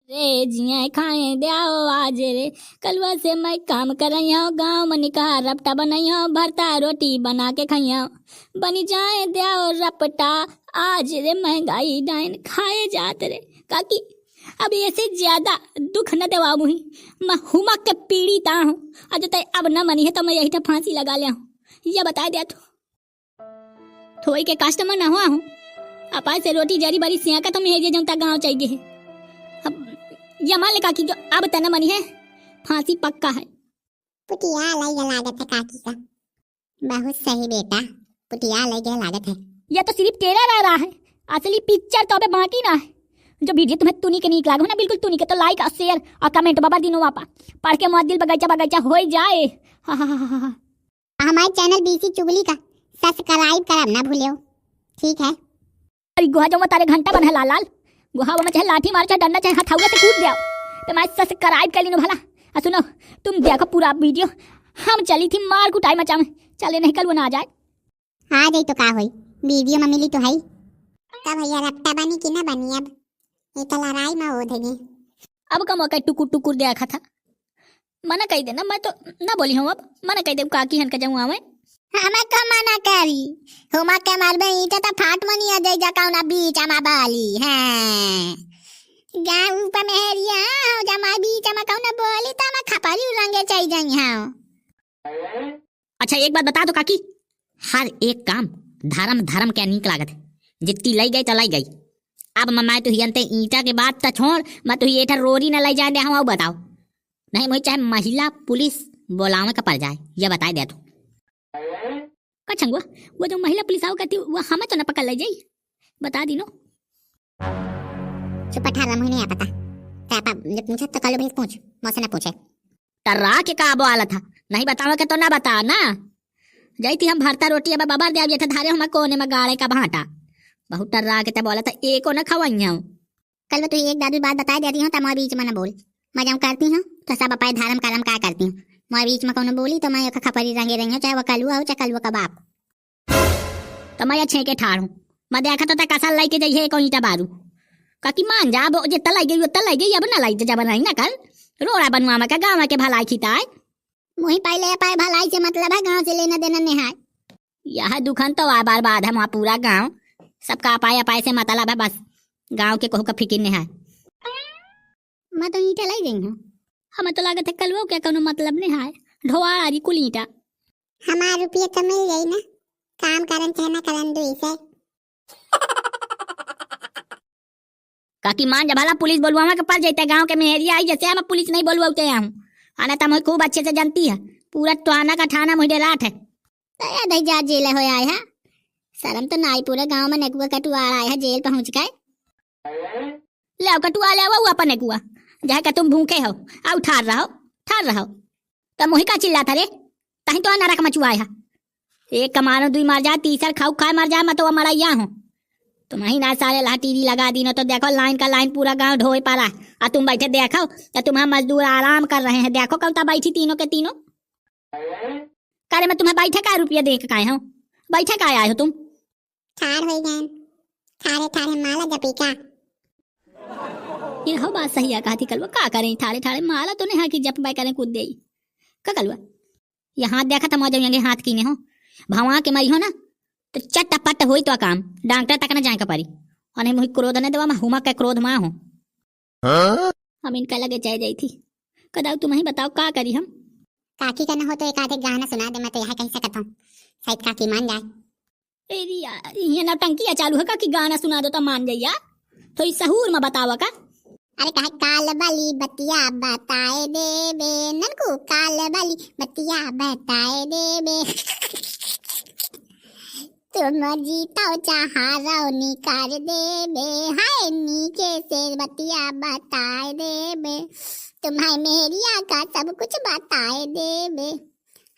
रे जिया खाए द्याओ आज रे कलवा से मैं काम करइयो गाँव में निकाह रपटा बनइयो भरता रोटी बना के खइयो बनी जाए द्याओ रपटा आज रे महंगाई डाइन खाए जात रे काकी अब ऐसे ज्यादा दुख न देवा मुही मैं हुमा के पीड़िता हूँ आज तय अब न मनी है तो मैं यही तो फांसी लगा लिया हूँ यह बता दिया थोड़ी के कस्टमर न हुआ हूँ अपाय से रोटी जरी बरी सिया का तो मेरे जनता गाँव चाहिए है अब यमा ले काकी जो अब तना मनी है फांसी पक्का है। पुटिया अलग लागत है काकी का। बहुत सही बेटा, पुटिया अलग लागत है। यह तो सिर्फ तेरा रह रहा है, असली पिक्चर तो अबे बाकी ना है। जो वीडियो तुम्हें तुनी के नीक लागो ना बिल्कुल तुनी के तो लाइक और शेयर और कमेंट बाबा दिनो वापा पढ़ के मौत दिल बगैचा बगैचा हो जाए। हमारे चैनल बीसी चुगली का सब्सक्राइब करब ना भूलियो, ठीक है। अरे गुहा जो मैं तारे घंटा बन है लाल लाल गुहा वो में चाहे लाठी मार चाहे डंडा चाहे हथौड़ा से कूद जाओ तो मैं सब्सक्राइब कर लीनो भला। सुनो तुम देखो पूरा वीडियो, हम चली थी मार कुटाई मचा में, चले नहीं कल वो ना आ जाए। आ जाई तो का होई, वीडियो में मिली तो है। तब भैया रपटा बनी कि ना बनी, अब ये तो लड़ाई में हो देगी। अब कम का टुकुर टुकुर देखा था, मना कही देना, मैं तो ना बोली हूँ। अब मना कही दे काकी हन के जाऊँ आवे हमें का मना करी हुमा के मारबे ईटा त फाट मनी आ जाई जकाऊ ना बीच में बाली हैं गा ऊपर में हेरिया हो जमा बीच में कहू ना बोली त मैं खपारी रंगे चाहिए जाई हां। अच्छा एक बात बता दो काकी, हर एक काम धर्म धर्म के नीक लागत है, जितनी लाई गई तो लाई गई। अब मैं तो हियनते ईटा के बात तो छोड़, मैं तो ये था रोरी न लाई जाए दे हम बताओ नहीं मुझे चाहे महिला पुलिस बोलावे का पड़ जाए, ये बताए दे तू कछंगवा वो जो महिला पुलिस आओ कहती वो हमें तो न पकड़ ले जाई, बता दी नो। चुप 18 महीने आ पता पापा जब पूछा तो कल भी पूछ मौसे न पूछे टर्रा के का बोला था, नहीं बतावे के तो ना बता ना। जई थी हम भरता रोटी अब बाबा दे आवे थे धारे हम कोने में गाड़े का भाटा बहुत टर्रा के ते बोला था एको न खवाइया। कल मैं तो एक दादी बात बता देती हूं त मैं बीच में न बोल, मैं जब करती हूं तो सब अपाय धर्म कर्म का करती हूं, मैं बीच में कौन बोली तो मैं एक खपरी रंगे रही हूं, चाहे वो कलुआ हो चाहे कलुआ का बाप। तो मैं अच्छे के ठाड़ हूं, मैं देखा तो कसल लाई के जाइए कोई टा बारू काकी मान जा वो जितना लाई गई उतना लाई गई, अब ना लाई जब नहीं ना कर रोड़ा बनवा में का गाँव के भलाई खिताए मुही पहले पाए भलाई से मतलब है गांव से लेना देना नहीं है। यह दुखन तो आ बार बाद है वहाँ पूरा गांव सबका अपाय अपाय से मतलब है, बस गांव के कहू का फिक्र नहीं है। मैं तो ईटा लाई गई हूँ, हमें तो लागत है कलवो क्या कोनो मतलब नहीं है, ढोआ आ रही कुल ईटा। हमारा रुपया तो मिल गई ना, काम करन चाहे ना करन दो इसे। काकी मान जब भला पुलिस बोलवा के पड़ जाते गांव के मेहरिया आई जैसे हम पुलिस नहीं बोलवाते हूँ आना तो मुझे खूब अच्छे से जानती है, पूरा टोना का थाना मुझे रात है। तो याद है जा जेल हो आए है, शर्म तो नाई पूरे गांव में नेकुआ कटुआ आया है जेल पहुंच गए। ले कटुआ ले वो अपन नेकुआ जहाँ का तुम भूखे हो आओ ठार रहो तो मुही का चिल्ला था रे तही तो नरक मचुआ है। एक कमानो दुई मार जाए तीसर खाऊ खाए मर जाए मैं तो मरैया हूँ। तुम ही ना सारे ला टीवी लगा दी ना तो देखो लाइन का लाइन पूरा गांव ढोए पा रहा है और तुम बैठे देखो तो तुम्हारे मजदूर आराम कर रहे हैं, देखो कब तक बैठी तीनों के तीनों। करे मैं तुम्हें बैठे का रुपया दे के आए हूँ, बैठे का आए हो तुम ठार हो गए ठारे ठारे माला जपी का। ये हो बात सही है, कहती कलवा का करें ठाड़े ठाड़े माला तो नहीं है कि जप बाई करें कूद दे का कलवा। ये हाथ देखा था मौजूद यंगे हाथ कीने हो भवा के मरी हो ना तो चट्टापट होई तो काम डॉक्टर तक न जाए का परी और नहीं मुझे क्रोध ने देवा मैं हुमा का क्रोध मां हूं। हम इनका लगे चाह जाई थी कदाऊ तुम ही बताओ का करी हम। काकी का न हो तो एक आधे गाना सुना दे, मैं तो यह कह सकता हूँ शायद काकी मान जाए। एरी यार ये नौटंकी चालू है का कि गाना सुना दो तो मान जाइया, तो इस सहूर में बतावा का। अरे कहे काल बाली बतिया बताए दे बे ननकू काल बाली बतिया बताए दे बे तुम जीता चाहा रौनी कर दे बे हाय नीचे से बतिया बताए दे बे तुम्हारे मेहरिया का सब कुछ बताए दे बे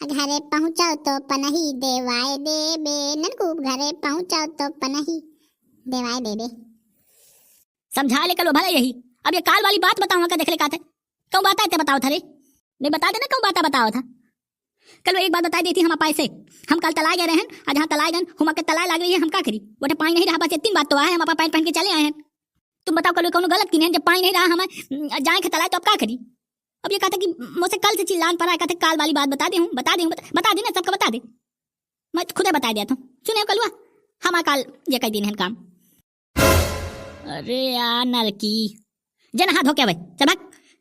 घरे पहुँचाओ तो पनही देवाए दे बे ननकू घरे पहुँचाओ तो पनही देवाए दे बे। समझा ले कलो भला यही। अब ये काल वाली बात बताऊंगा का देख ले का थे क्यों बात है बताओ था रे नहीं बता देना क्यों बात बताओ था। कल एक बात बताई देती हम अपाय से हम कल तलाए गए रहे हैं आज हाँ तलाए गए हुमा के तलाए लग रही है हम का करी वो पानी नहीं रहा बस 3 बात तो आए हम अपा पैंट पहन के चले आए हैं तुम बताओ कल कौन गलत की नहीं, जब पानी नहीं रहा हमें जाए के तलाए तो अब क्या करी। अब ये कहता कि मुझसे कल से चिल्लान पड़ा, कहते काल वाली बात बता दे ना, सबको बता दे। मैं खुदे बता दिया था, सुने कलुआ हमारा काल ये कई दिन है काम। अरे यार नलकी जन हाथ धोके भाई चबक,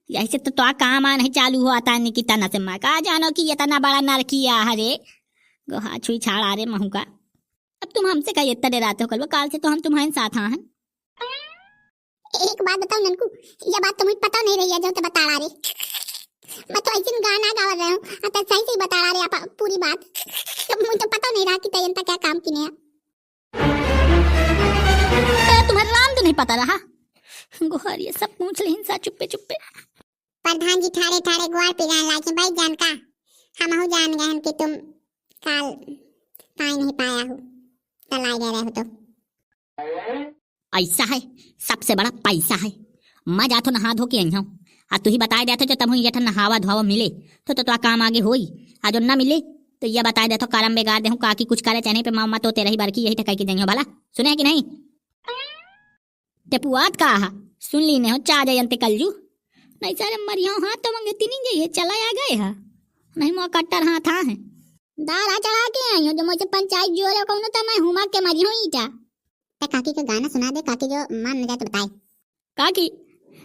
यही से तो काम आ नहीं चालू हुआ था निकिता न से मैं कहा जानो कि ये तना बड़ा नलकी आ हरे गोहा छुई छाड़ा रे महू का। अब तुम हमसे कही इतना डराते हो कलुआ, काल से तो हम तुम्हारे साथ हैं। एक बात बताओ ननकू, ये बात तुम्हें पता नहीं रही है जो तो बता रहा रे। मैं तो ऐसे गाना गा रहा हूँ, तो सही से बता रहा रे आप पूरी बात। तो मुझे तो पता नहीं रहा कि तयंता क्या काम की है। तुम्हारा राम तो नहीं पता रहा गोहर, ये सब पूछ ले हिंसा चुप्पे चुप्पे। प्रधान जी ठाड़े ठाड़े गुआर पिघान लाके भाई जान का हम हो जान गए कि तुम काल पाई नहीं पाया हो तलाई गए रहे हो। तो ऐसा है सबसे बड़ा पैसा है। मैं जातो नहा धो के आई हूँ, आ तू ही बताए देते जो तब ये नहावा धोवा मिले तो काम आगे होई, आ जो न मिले तो ये बताए देते करम बेगार दे काकी कुछ करे चाहे पे मामा तो तेरा ही बार की यही टकाई की देंगे भला। सुने कि नहीं टेपुआत कहा सुन ली ने हो चा जयंते कलजू नहीं सारे मरिया हाथ तो मंगे तीन गई चला आ गए है नहीं मोह कट्टर हाथ है दारा चढ़ा के आई हूँ जो मुझे पंचायत जोरे कहूँ तो मैं हुमा के मरी हूँ ईटा। काकी का गाना सुना दे, काकी जो मान न जाए तो बताए। काकी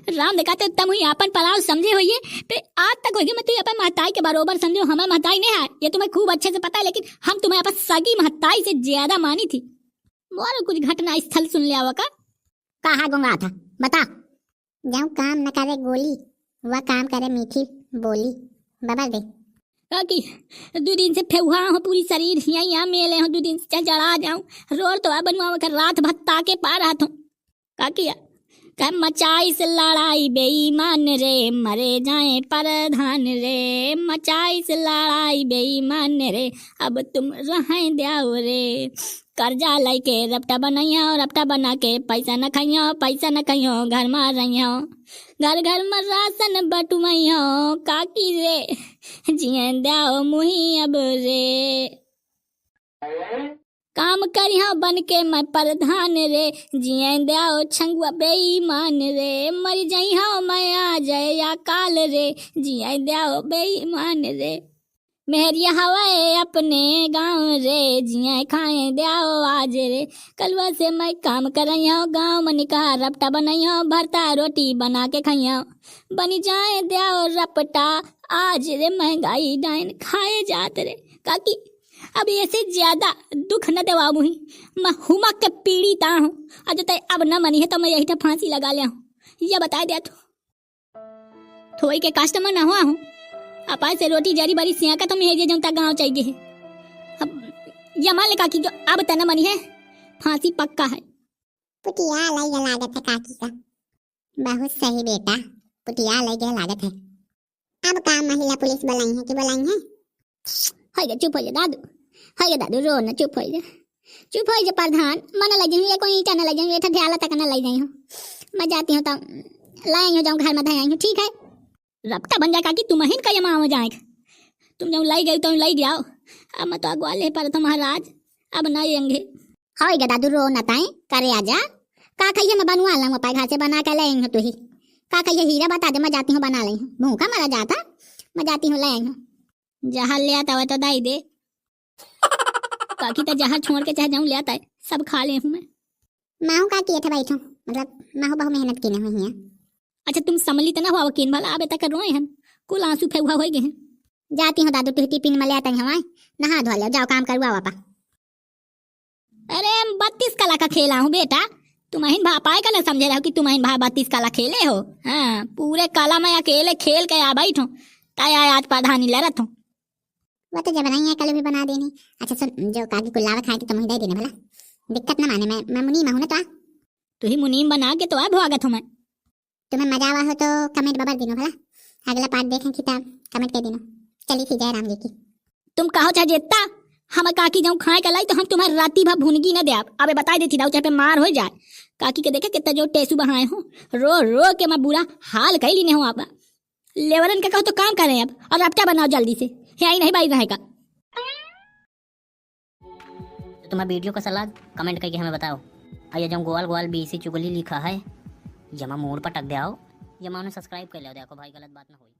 राम देखा तो तुम ही अपन पराव समझे होइए पे आज तक होगी मैं तो अपन महताई के बरोबर समझो, हमें महताई नहीं है ये तुम्हें खूब अच्छे से पता है, लेकिन हम तुम्हें अपन सगी महताई से ज्यादा मानी थी। मोर कुछ घटना स्थल सुन लिया हुआ का कहा गुंगा था बता। जाऊँ काम न करे गोली वह काम करे मीठी बोली बबल दे। काकी 2 दिन से फेहुआ हो पूरी शरीर यहाँ मेले हो 2 दिन से जड़ा जाऊं रोड तो बनवा कर रात भत्ता के पा रहा था। काकी कह मचाई से लड़ाई बेईमान रे मरे जाए प्रधान रे, मचाई से लड़ाई बेईमान रे अब तुम रहें द्याओ रे। कर्जा लेके रपटा बनाइयो रपटा बना के पैसा न खाइयो घर में रहियो घर घर में राशन बटुमैयो काकी रे जिए द्याओ मुही अब रे। काम करियो बन के मैं प्रधान रे जिए द्याओ छंगुआ बेईमान रे, मर जाइयो मैं आ जाए या काल रे जिए द्याओ बेईमान रे। मेहरिया हवाए अपने गाँव रे जिया खाए द्याओ आज रे, कलवा से मैं काम करइयो गाँव में निकाह रपटा बनइयो भरता रोटी बना के खाइयो बनी जाए द्याओ रपटा आज रे महंगाई डाइन खाए जात रे। काकी अब ऐसे ज्यादा दुख न देवा मुही, मैं हुमा के पीड़िता हूँ आज तय अब न मनी है तो मैं यही फांसी लगा लिया हूँ। यह बता दिया थोड़ी के कस्टमर न हुआ हूँ अपाय से रोटी जरी बरी सिया का तो मेरे जनता गांव चाहिए है। अब यमा ले काकी जो अब तना मनी है फांसी पक्का है। पुटिया लगे लागत है काकी का, बहुत सही बेटा पुटिया लगे लागत है। अब काम महिला पुलिस बुलाई है कि बुलाई है। हाय चुप हो जा दादू, हाय दादू रो न चुप हो जा प्रधान मन लग जाऊँ कोई ईटा न लग जाऊँ ये ध्याला तक न लग जाई हूँ। मैं जाती हूँ तो लाई हो जाऊँ घर में धयाई हूँ ठीक है। रपटा बन जाए काकी तुम हिन का यमा हो जाए तुम जब लाई गई तो लाई जाओ। अब मैं तो अगवा ले पर महाराज अब न आएंगे। हाय दादू रो न ताए करे आजा का कहिए मैं बनवा लाऊं पाई घर से बना के लाएंगे तू ही का कहिए हीरा बता दे मैं जाती हूँ बना लाई हूँ भूखा मारा जाता मैं जाती हूँ लाई हूँ। जहाँ ले आता है तो दाई दे काकी तो जहाँ छोड़ के चाहे जाऊँ ले आता है सब खा ले हूँ मैं। माहू का किए थे बैठो मतलब माहू बहु मेहनत की न हुई है। अच्छा तुम समली तो ना हुआ वकीन भला आबे तक रोए हन कुल आंसू फेहुआ हो गए हैं। जाती हूँ दादू तू टिफिन में ले आता हूँ नहा धो ले जाओ काम करवा पापा। अरे 32 कला का खेला हूँ बेटा, तुम्हाइन भा पाए का ना समझे रहो कि तुम्हाइन भा 32 कला खेले हो। हाँ पूरे कला में अकेले खेल के आ बैठो ताया आज प्रधानी लड़त हूँ। वो तो जब बनाई है कल भी बना देनी। अच्छा सुन जो काकी कुल्लावा खाए तो तुम्हें दे देने भला दिक्कत ना माने मैं मुनीम हूँ ना तो तू ही मुनीम बना के तो आ भोगत हूँ मैं। तुम्हें मजा आवा हो तो कमेंट बबर दिनो भला अगला पार्ट देखें किताब कमेंट कर दिनो। चली थी जय राम जी की। तुम कहो चाहे जेता हम काकी जाऊँ खाए का लाई तो हम तुम्हारे राती भा भूनगी न दे आप अबे बता देती दाऊ चाहे पे मार हो जाए। काकी के देखे कितना जो टेसू बहाए हो रो रो के मैं बुरा हाल कही लीने हूँ आप लेवरन का कहो तो काम करें अब और रपटा बनाओ जल्दी से है नहीं भाई रहेगा। तुम्हें वीडियो का सलाह कमेंट करके हमें बताओ। और ये जो गोल गोल बीसी चुगली लिखा है जमा मोर पटक दे आओ, जमा उन्हें सब्सक्राइब कर लो, देखो भाई गलत बात ना होई।